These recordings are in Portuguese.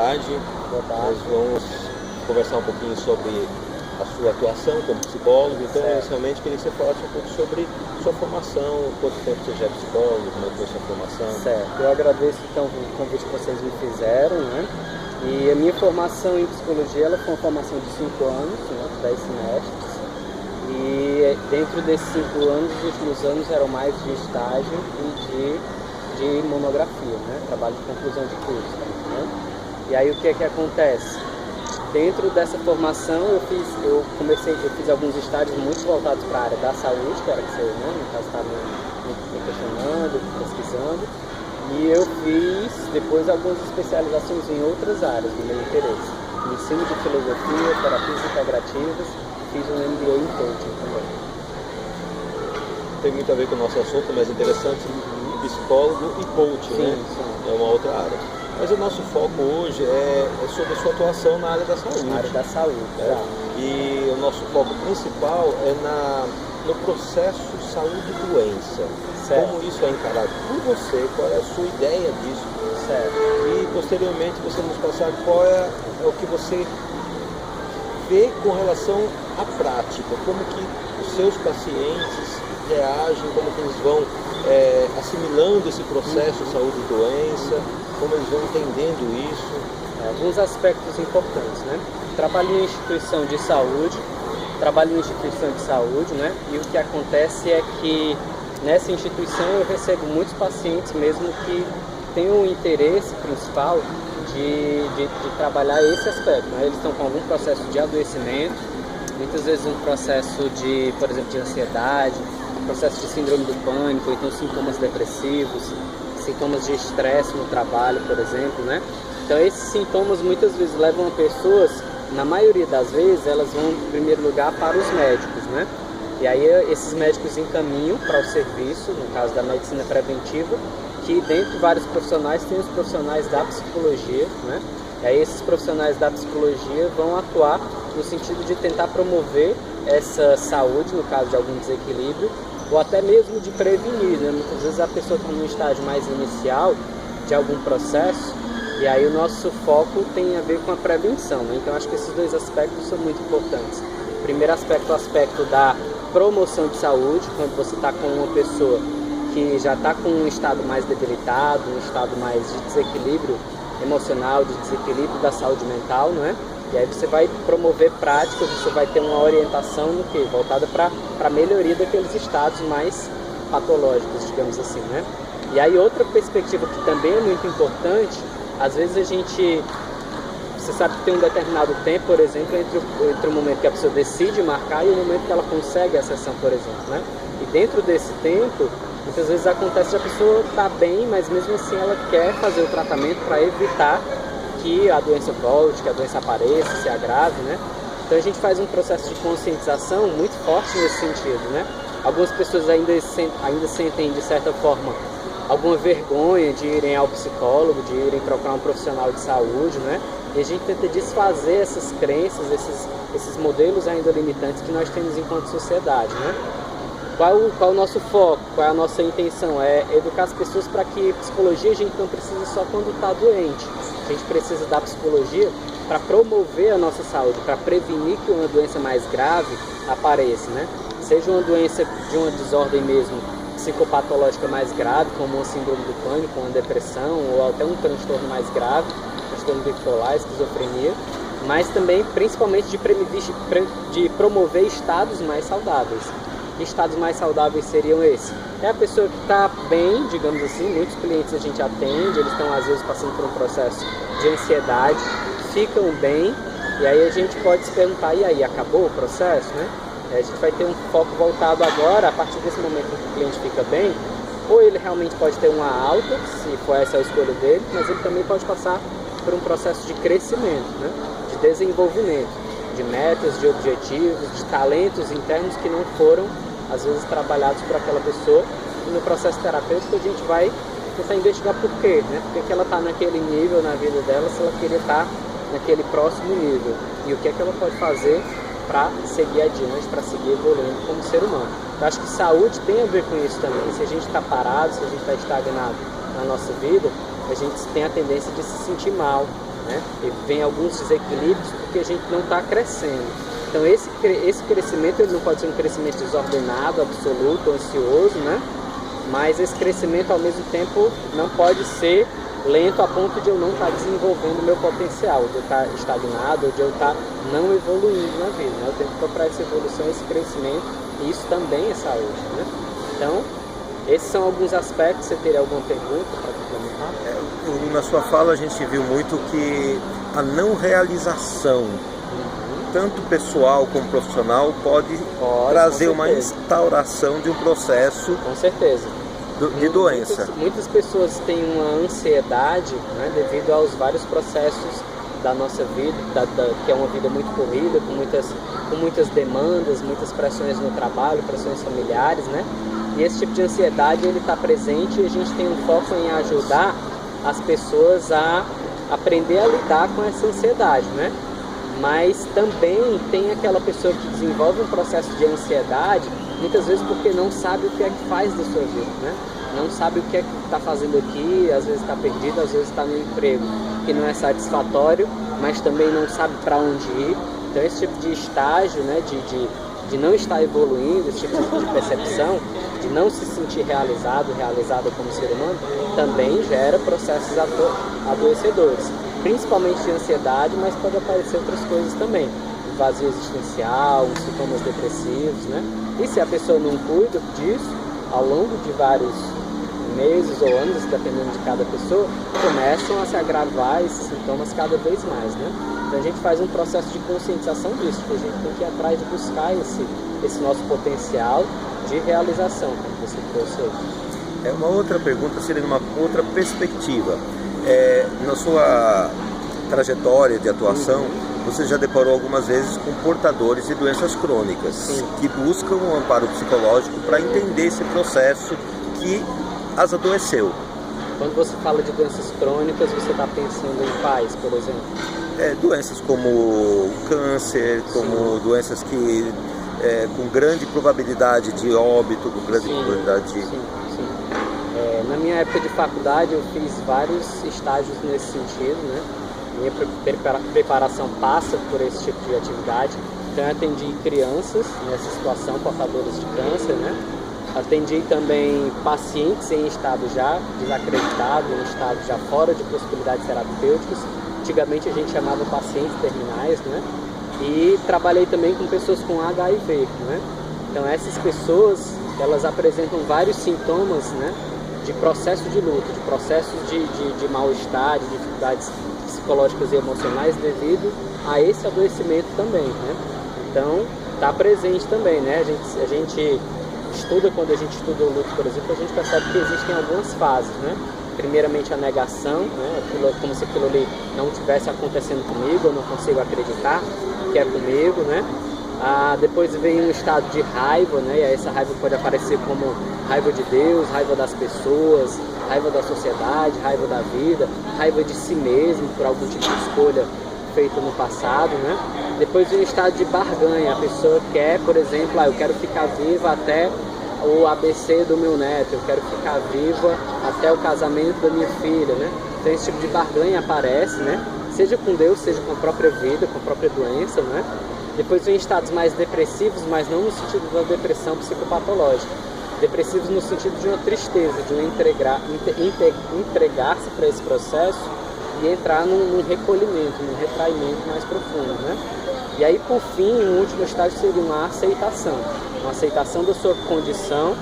tarde. Boa tarde. Nós vamos conversar um pouquinho sobre a sua atuação como psicólogo. Então, inicialmente, queria que você falasse um pouco sobre sua formação, quanto tempo você já é psicólogo, como é que foi sua formação. Certo, eu agradeço então o convite que vocês me fizeram, né? E a minha formação em psicologia, ela foi uma formação de 5 anos, né? 10 semestres. E dentro desses 5 anos, os últimos anos eram mais de estágio e de monografia, né? Trabalho de conclusão de curso, né? E aí o que é que acontece? Dentro dessa formação eu fiz alguns estágios muito voltados para a área da saúde, que era que você, né, no caso, estava me questionando, pesquisando, e eu fiz depois algumas especializações em outras áreas do meu interesse. Ensino de filosofia, terapias integrativas, fiz um MBA em coaching também. Tem muito a ver com o nosso assunto, mas interessante, psicólogo e coaching, Sim, né? sim. É uma outra área. Mas o nosso foco hoje é sobre a sua atuação na área da saúde. Na área da saúde, né? E o nosso foco principal é no processo saúde-doença. Como isso é encarado por você, qual é a sua ideia disso? Certo. E posteriormente você nos passar qual é o que você vê com relação à prática, como que os seus pacientes reagem, como que eles vão assimilando esse processo saúde e doença, como eles vão entendendo isso. Alguns aspectos importantes, né? Trabalho em instituição de saúde, né? E o que acontece é que nessa instituição eu recebo muitos pacientes mesmo que têm um interesse principal de trabalhar esse aspecto, né? Eles estão com algum processo de adoecimento, muitas vezes um processo de, por exemplo, de ansiedade, processo de síndrome do pânico, ou então sintomas depressivos, sintomas de estresse no trabalho, por exemplo, né? Então esses sintomas muitas vezes levam a pessoas, na maioria das vezes, elas vão em primeiro lugar para os médicos, né? E aí esses médicos encaminham para o serviço, no caso da medicina preventiva, que dentro de vários profissionais tem os profissionais da psicologia, né? E aí esses profissionais da psicologia vão atuar no sentido de tentar promover essa saúde, no caso de algum desequilíbrio, ou até mesmo de prevenir, né? Muitas vezes a pessoa está num estágio mais inicial de algum processo, e aí o nosso foco tem a ver com a prevenção, né? Então acho que esses dois aspectos são muito importantes. O primeiro aspecto é o aspecto da promoção de saúde, quando você está com uma pessoa que já está com um estado mais debilitado, um estado mais de desequilíbrio emocional, de desequilíbrio da saúde mental, não é? E aí você vai promover práticas, você vai ter uma orientação no quê? Voltada para a melhoria daqueles estados mais patológicos, digamos assim, né? E aí outra perspectiva que também é muito importante, às vezes você sabe que tem um determinado tempo, por exemplo, entre o momento que a pessoa decide marcar e o momento que ela consegue a sessão, por exemplo, né? E dentro desse tempo, muitas vezes acontece que a pessoa está bem, mas mesmo assim ela quer fazer o tratamento para evitar que a doença volte, que a doença apareça, se agrave, né? Então a gente faz um processo de conscientização muito forte nesse sentido, né? Algumas pessoas ainda sentem, de certa forma, alguma vergonha de irem ao psicólogo, de irem procurar um profissional de saúde, né? E a gente tenta desfazer essas crenças, esses modelos ainda limitantes que nós temos enquanto sociedade, né? Qual o nosso foco? Qual é a nossa intenção? É educar as pessoas para que psicologia a gente não precisa só quando está doente. A gente precisa da psicologia para promover a nossa saúde, para prevenir que uma doença mais grave apareça, né? Seja uma doença de uma desordem mesmo psicopatológica mais grave, como uma síndrome do pânico, uma depressão ou até um transtorno mais grave, transtorno bipolar, esquizofrenia, mas também principalmente de promover estados mais saudáveis. Que estados mais saudáveis seriam esses? É a pessoa que está bem, digamos assim, muitos clientes a gente atende, eles estão às vezes passando por um processo de ansiedade, ficam bem, e aí a gente pode se perguntar, e aí, acabou o processo, né? A gente vai ter um foco voltado agora, a partir desse momento em que o cliente fica bem, ou ele realmente pode ter uma alta, se for essa a escolha dele, mas ele também pode passar por um processo de crescimento, né? De desenvolvimento, de metas, de objetivos, de talentos internos que não foram às vezes trabalhados por aquela pessoa, e no processo terapêutico a gente vai tentar investigar por quê, né? Por que ela está naquele nível na vida dela, se ela queria estar naquele próximo nível, e o que é que ela pode fazer para seguir adiante, para seguir evoluindo como ser humano. Eu acho que saúde tem a ver com isso também. Se a gente está parado, se a gente está estagnado na nossa vida, a gente tem a tendência de se sentir mal, né? E vem alguns desequilíbrios porque a gente não está crescendo. Então esse crescimento ele não pode ser um crescimento desordenado, absoluto, ansioso, né? Mas esse crescimento ao mesmo tempo não pode ser lento a ponto de eu não estar desenvolvendo o meu potencial, de eu estar estagnado, ou de eu estar não evoluindo na vida, né? Eu tenho que procurar essa evolução, esse crescimento, e isso também é saúde, né? Então, esses são alguns aspectos. Você teria alguma pergunta para complementar? Na sua fala a gente viu muito que a não realização, tanto pessoal como profissional, pode trazer uma instauração de um processo com certeza. De doença. Muitas pessoas têm uma ansiedade, né, devido aos vários processos da nossa vida, que é uma vida muito corrida, com muitas demandas, muitas pressões no trabalho, pressões familiares, né? E esse tipo de ansiedade ele está presente, e a gente tem um foco em ajudar as pessoas a aprender a lidar com essa ansiedade, né? Mas também tem aquela pessoa que desenvolve um processo de ansiedade, muitas vezes porque não sabe o que é que faz da sua vida, né? Não sabe o que é que está fazendo aqui, às vezes está perdido, às vezes está no emprego que não é satisfatório, mas também não sabe para onde ir. Então esse tipo de estágio, né, de não estar evoluindo, esse tipo de percepção, de não se sentir realizada como ser humano, também gera processos adoecedores, principalmente de ansiedade, mas pode aparecer outras coisas também, vazio existencial, sintomas depressivos, né? E se a pessoa não cuida disso, ao longo de vários meses ou anos, dependendo de cada pessoa, começam a se agravar esses sintomas cada vez mais, né? Então a gente faz um processo de conscientização disso, que a gente tem que ir atrás de buscar esse nosso potencial de realização, como você trouxe aí. Uma outra pergunta seria numa outra perspectiva. Na sua trajetória de atuação, você já deparou algumas vezes com portadores de doenças crônicas. Sim. Que buscam um amparo psicológico para entender esse processo que as adoeceu. Quando você fala de doenças crônicas, você está pensando em quais, por exemplo? Doenças como câncer, como Sim. doenças que com grande probabilidade de óbito, com grande probabilidade de... Sim. Na minha época de faculdade eu fiz vários estágios nesse sentido, né? Minha preparação passa por esse tipo de atividade. Então eu atendi crianças nessa situação, portadoras de câncer, né? Atendi também pacientes em estado já desacreditado, em estado já fora de possibilidades terapêuticas. Antigamente a gente chamava pacientes terminais, né? E trabalhei também com pessoas com HIV, né? Então essas pessoas, elas apresentam vários sintomas, né? De processo de luto, de processos de mal-estar, de dificuldades psicológicas e emocionais devido a esse adoecimento também, né? Então está presente também, né? A gente estuda, quando a gente estuda o luto, por exemplo, a gente percebe que existem algumas fases, né? Primeiramente a negação, né? Como se aquilo ali não estivesse acontecendo comigo, eu não consigo acreditar que é comigo, né? Depois vem um estado de raiva, né? E essa raiva pode aparecer como raiva de Deus, raiva das pessoas, raiva da sociedade, raiva da vida, raiva de si mesmo por algum tipo de escolha feita no passado, né? Depois vem o estado de barganha, a pessoa quer, por exemplo, eu quero ficar viva até o ABC do meu neto, eu quero ficar viva até o casamento da minha filha, né? Então esse tipo de barganha aparece, né? Seja com Deus, seja com a própria vida, com a própria doença, né? Depois vem estados mais depressivos, mas não no sentido da depressão psicopatológica. Depressivos no sentido de uma tristeza, de entregar-se para esse processo e entrar num recolhimento, num retraimento mais profundo, né? E aí, por fim, um último estágio seria uma aceitação da sua condição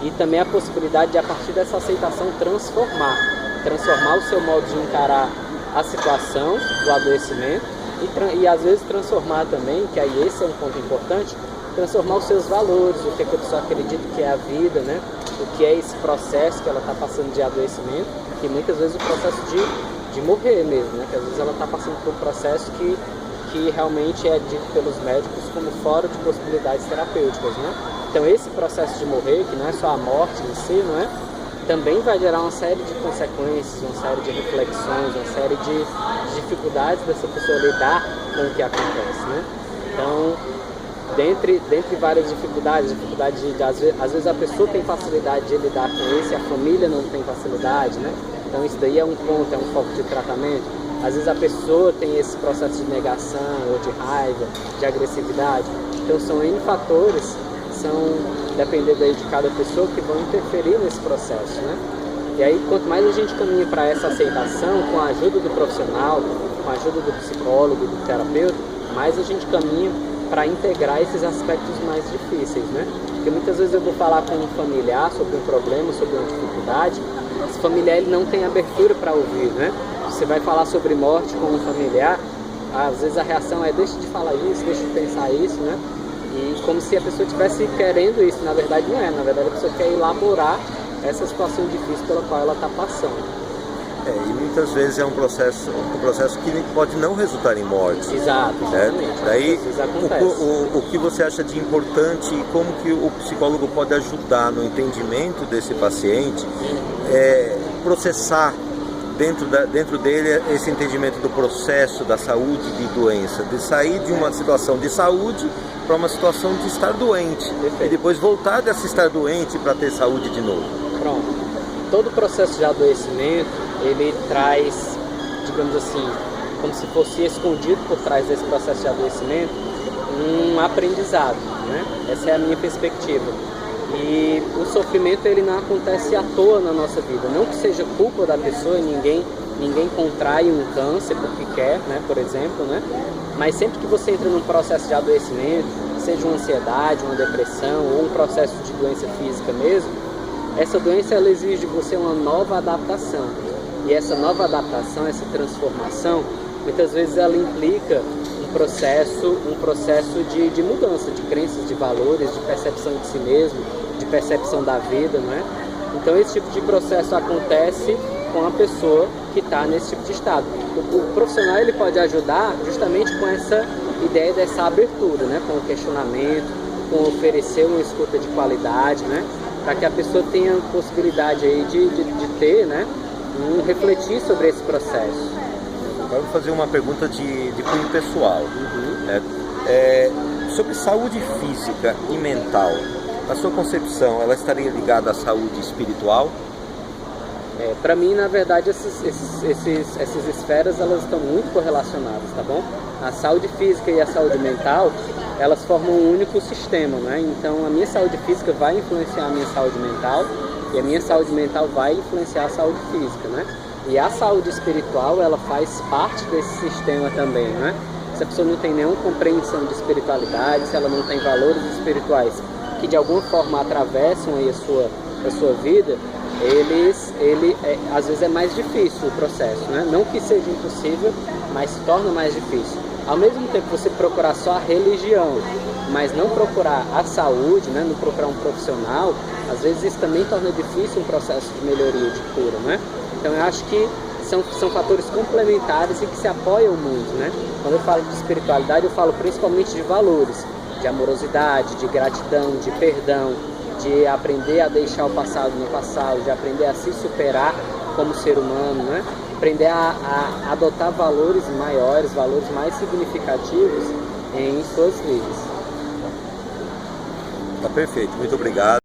e também a possibilidade de, a partir dessa aceitação, transformar o seu modo de encarar a situação do adoecimento e às vezes transformar também, que aí esse é um ponto importante, transformar os seus valores, o que a pessoa acredita que é a vida, né? O que é esse processo que ela está passando de adoecimento, e muitas vezes o processo de morrer mesmo, né? Que às vezes ela está passando por um processo que realmente é dito pelos médicos como fora de possibilidades terapêuticas, né? Então esse processo de morrer, que não é só a morte em si, não é? Também vai gerar uma série de consequências, uma série de reflexões, uma série de dificuldades dessa pessoa lidar com o que acontece, né? Então, dentre várias dificuldades de às vezes a pessoa tem facilidade de lidar com isso e a família não tem facilidade, né? Então isso daí é um ponto, é um foco de tratamento. Às vezes a pessoa tem esse processo de negação, ou de raiva, de agressividade. Então são N fatores, dependendo aí de cada pessoa, que vão interferir nesse processo, né? E aí, quanto mais a gente caminha para essa aceitação, com a ajuda do profissional, com a ajuda do psicólogo, do terapeuta, mais a gente caminha para integrar esses aspectos mais difíceis, né? Porque muitas vezes eu vou falar com um familiar sobre um problema, sobre uma dificuldade, esse familiar ele não tem abertura para ouvir, né? Você vai falar sobre morte com um familiar, às vezes a reação é deixa de falar isso, deixa de pensar isso, né? E como se a pessoa estivesse querendo isso, na verdade não é, na verdade a pessoa quer elaborar essa situação difícil pela qual ela está passando. E muitas vezes é um processo que pode não resultar em morte. Exato, exatamente. Daí, o que você acha de importante e como que o psicólogo pode ajudar no entendimento desse paciente, processar dentro dele esse entendimento do processo da saúde e de doença, de sair de uma situação de saúde para uma situação de estar doente. Perfeito. E depois voltar dessa estar doente para ter saúde de novo. Pronto. Todo processo de adoecimento, ele traz, digamos assim, como se fosse escondido por trás desse processo de adoecimento, um aprendizado, né? Essa é a minha perspectiva. E o sofrimento, ele não acontece à toa na nossa vida. Não que seja culpa da pessoa, ninguém contrai um câncer porque quer, né, por exemplo, né? Mas sempre que você entra num processo de adoecimento, seja uma ansiedade, uma depressão ou um processo de doença física mesmo, essa doença ela exige de você uma nova adaptação. E essa nova adaptação, essa transformação, muitas vezes ela implica um processo de mudança de crenças, de valores, de percepção de si mesmo, de percepção da vida, não é? Então esse tipo de processo acontece com a pessoa que está nesse tipo de estado. O profissional ele pode ajudar justamente com essa ideia dessa abertura, né? Com o questionamento, com oferecer uma escuta de qualidade, né? Para que a pessoa tenha a possibilidade aí de ter, né? Refletir sobre esse processo. Agora vou fazer uma pergunta de cunho pessoal. Sobre saúde física e mental, a sua concepção, ela estaria ligada à saúde espiritual? Para mim, na verdade, essas esferas elas estão muito correlacionadas, tá bom? A saúde física e a saúde mental, elas formam um único sistema, né? Então, a minha saúde física vai influenciar a minha saúde mental e a minha saúde mental vai influenciar a saúde física, né? E a saúde espiritual, ela faz parte desse sistema também, né? Se a pessoa não tem nenhuma compreensão de espiritualidade, se ela não tem valores espirituais que de alguma forma atravessam aí a sua vida, às vezes é mais difícil o processo, né? Não que seja impossível, mas se torna mais difícil. Ao mesmo tempo você procurar só a religião, mas não procurar a saúde, né? Não procurar um profissional, às vezes isso também torna difícil um processo de melhoria, de cura, né? Então eu acho que são fatores complementares e que se apoiam muito, né? Quando eu falo de espiritualidade, eu falo principalmente de valores, de amorosidade, de gratidão, de perdão, de aprender a deixar o passado no passado, de aprender a se superar como ser humano, né? Aprender a adotar valores maiores, valores mais significativos em suas vidas. Tá perfeito, muito obrigado.